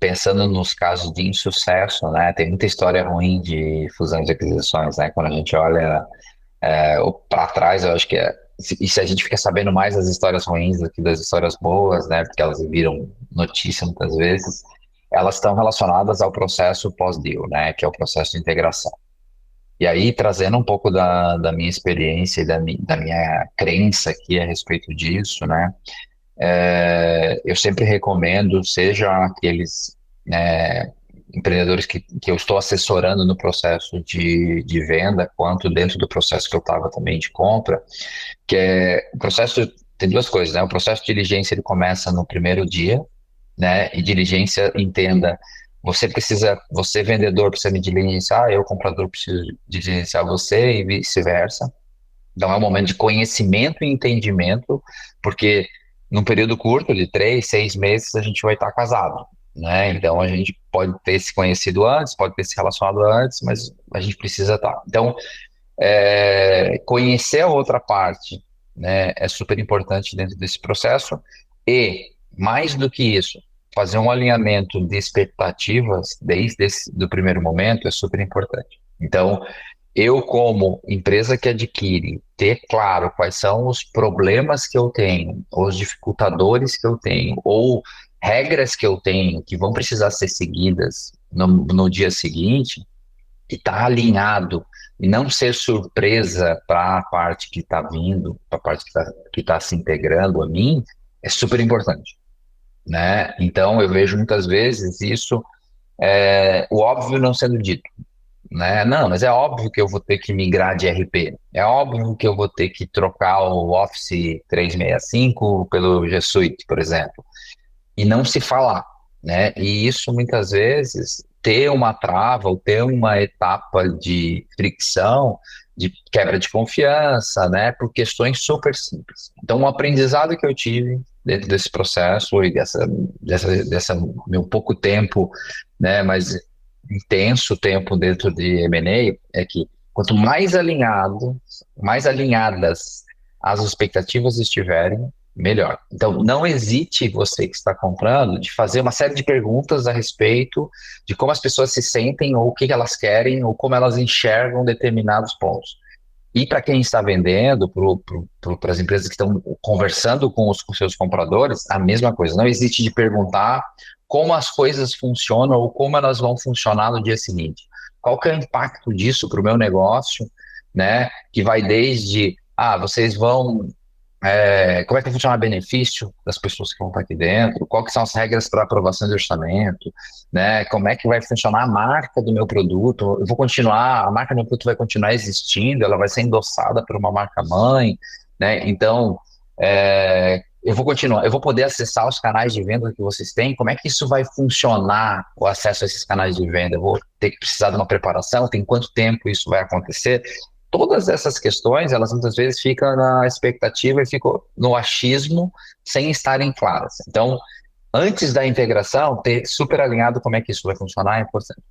pensando nos casos de insucesso, né? Tem muita história ruim de fusões e aquisições, né? Quando a gente olha para trás, eu acho que e se a gente fica sabendo mais das histórias ruins do que das histórias boas, né? Porque elas viram notícia muitas vezes, elas estão relacionadas ao processo pós-deal, né? Que é o processo de integração. E aí, trazendo um pouco da minha experiência e da minha crença aqui a respeito disso, né? Eu sempre recomendo, seja aqueles empreendedores que eu estou assessorando no processo de venda, quanto dentro do processo que eu estava também de compra, que é o processo, tem duas coisas, né? O processo de diligência ele começa no primeiro dia, né? E diligência, entenda, você vendedor precisa me diligenciar, eu comprador preciso diligenciar você e vice-versa. Então é um momento de conhecimento e entendimento, porque num período curto de 3, 6 meses a gente vai estar casado, né? Então a gente pode ter se conhecido antes, pode ter se relacionado antes, mas a gente precisa estar. Então conhecer a outra parte, né, é super importante dentro desse processo e mais do que isso, fazer um alinhamento de expectativas desde do primeiro momento é super importante. Então eu, como empresa que adquire, ter claro quais são os problemas que eu tenho, os dificultadores que eu tenho, ou regras que eu tenho que vão precisar ser seguidas no dia seguinte, e estar alinhado, e não ser surpresa para a parte que está vindo, para a parte que tá se integrando a mim, é super importante, né? Então, eu vejo muitas vezes isso, o óbvio não sendo dito, né? Não, mas é óbvio que eu vou ter que migrar de RP. É óbvio que eu vou ter que trocar o Office 365 pelo G Suite, por exemplo. E não se falar, né? E isso muitas vezes ter uma trava ou ter uma etapa de fricção, de quebra de confiança, né? Por questões super simples. Então, um aprendizado que eu tive dentro desse processo e dessa meu pouco tempo, né? Mas intenso tempo dentro de M&A é que quanto mais alinhado, mais alinhadas as expectativas estiverem, melhor. Então, não hesite você que está comprando de fazer uma série de perguntas a respeito de como as pessoas se sentem ou o que elas querem ou como elas enxergam determinados pontos. E para quem está vendendo, para as empresas que estão conversando com seus compradores, a mesma coisa. Não existe de perguntar como as coisas funcionam ou como elas vão funcionar no dia seguinte. Qual que é o impacto disso para o meu negócio, né? Que vai desde, vocês vão como é que vai funcionar o benefício das pessoas que vão estar aqui dentro? Quais que são as regras para aprovação de orçamento? Né? Como é que vai funcionar a marca do meu produto? Eu vou continuar, a marca do meu produto vai continuar existindo, ela vai ser endossada por uma marca-mãe, né? Então, eu vou continuar, eu vou poder acessar os canais de venda que vocês têm? Como é que isso vai funcionar, o acesso a esses canais de venda? Eu vou ter que precisar de uma preparação? Tem quanto tempo isso vai acontecer? Todas essas questões, elas muitas vezes ficam na expectativa e ficam no achismo sem estarem claras. Então, antes da integração, ter super alinhado como é que isso vai funcionar é importante.